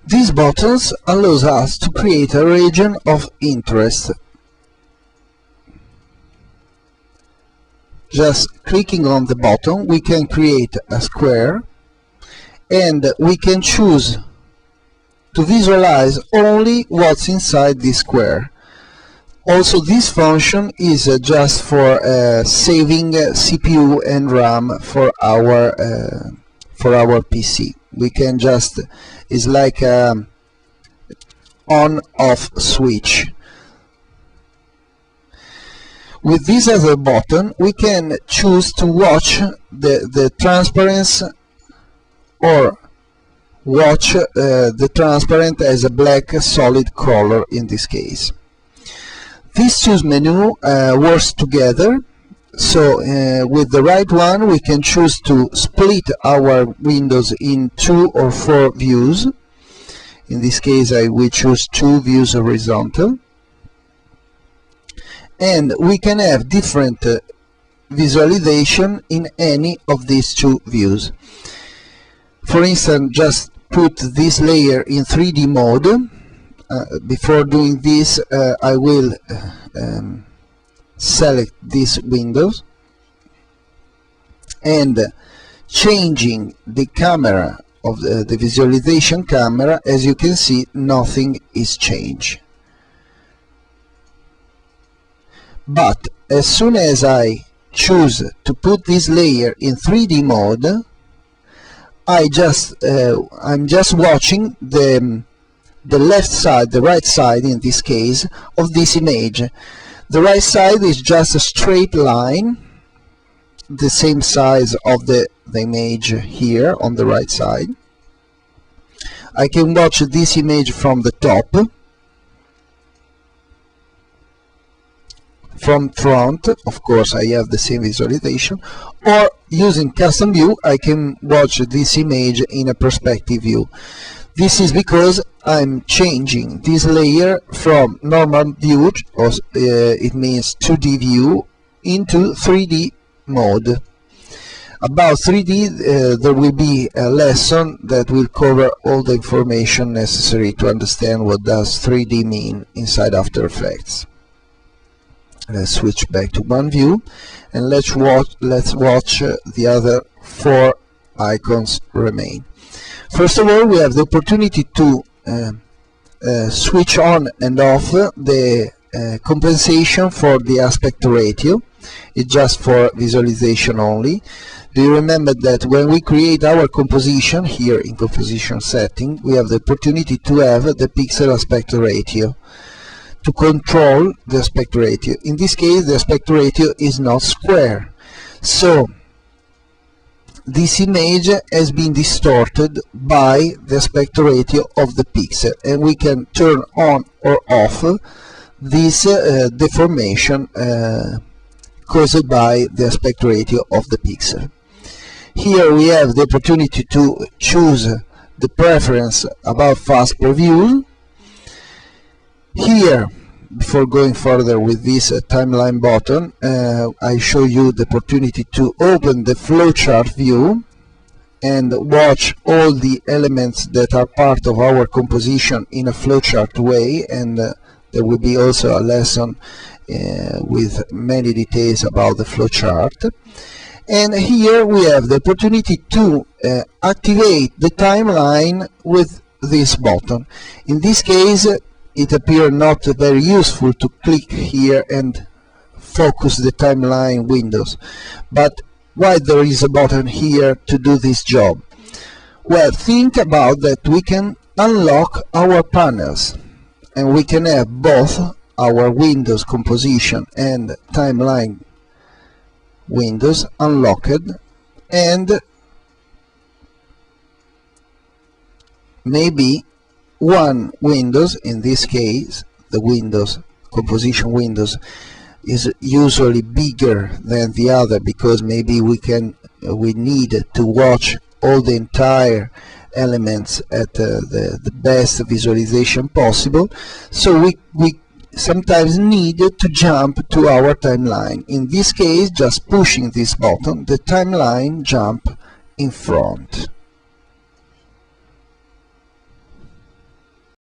These buttons allows us to create a region of interest. Just clicking on the button, we can create a square, and we can choose to visualize only what's inside this square. Also, this function is just for saving CPU and RAM for our PC. We can just, it's like a on-off switch. With this as a button, we can choose to watch the transparency or watch the transparent as a black solid color in this case. These two menus work together, so with the right one we can choose to split our windows in 2 or 4 views. In this case we choose 2 views horizontal, and we can have different visualization in any of these 2 views. For instance, just put this layer in 3D mode. Before doing this, I will select these windows, and changing the camera of the visualization camera, as you can see, nothing is changed. But as soon as I choose to put this layer in 3D mode, I'm just watching the left side, the right side in this case, of this image. The right side is just a straight line, the same size of the image here on the right side. I can watch this image from the top, from front. Of course I have the same visualization, or using custom view I can watch this image in a perspective view. This is because I'm changing this layer from normal view, or it means 2D view, into 3D mode. About 3D, there will be a lesson that will cover all the information necessary to understand what does 3D mean inside After Effects. Let's switch back to one view, and let's watch the other 4 icons remain. First of all, we have the opportunity to switch on and off the compensation for the aspect ratio. It's just for visualization only. Do you remember that when we create our composition here in composition setting, we have the opportunity to have the pixel aspect ratio to control the aspect ratio. In this case, the aspect ratio is not square, so this image has been distorted by the aspect ratio of the pixel, and we can turn on or off this deformation caused by the aspect ratio of the pixel. Here we have the opportunity to choose the preference about fast preview. Here, before going further with this timeline button, I show you the opportunity to open the flowchart view and watch all the elements that are part of our composition in a flowchart way, and there will be also a lesson with many details about the flowchart. And here we have the opportunity to activate the timeline with this button. In this case, it appears not very useful to click here and focus the timeline windows. But why there is a button here to do this job? Well, think about that we can unlock our panels, and we can have both our Windows composition and timeline windows unlocked, and maybe one Windows, in this case the Windows composition windows, is usually bigger than the other because maybe we need to watch all the entire elements at the best visualization possible, so we sometimes need to jump to our timeline. In this case, just pushing this button, the timeline jump in front.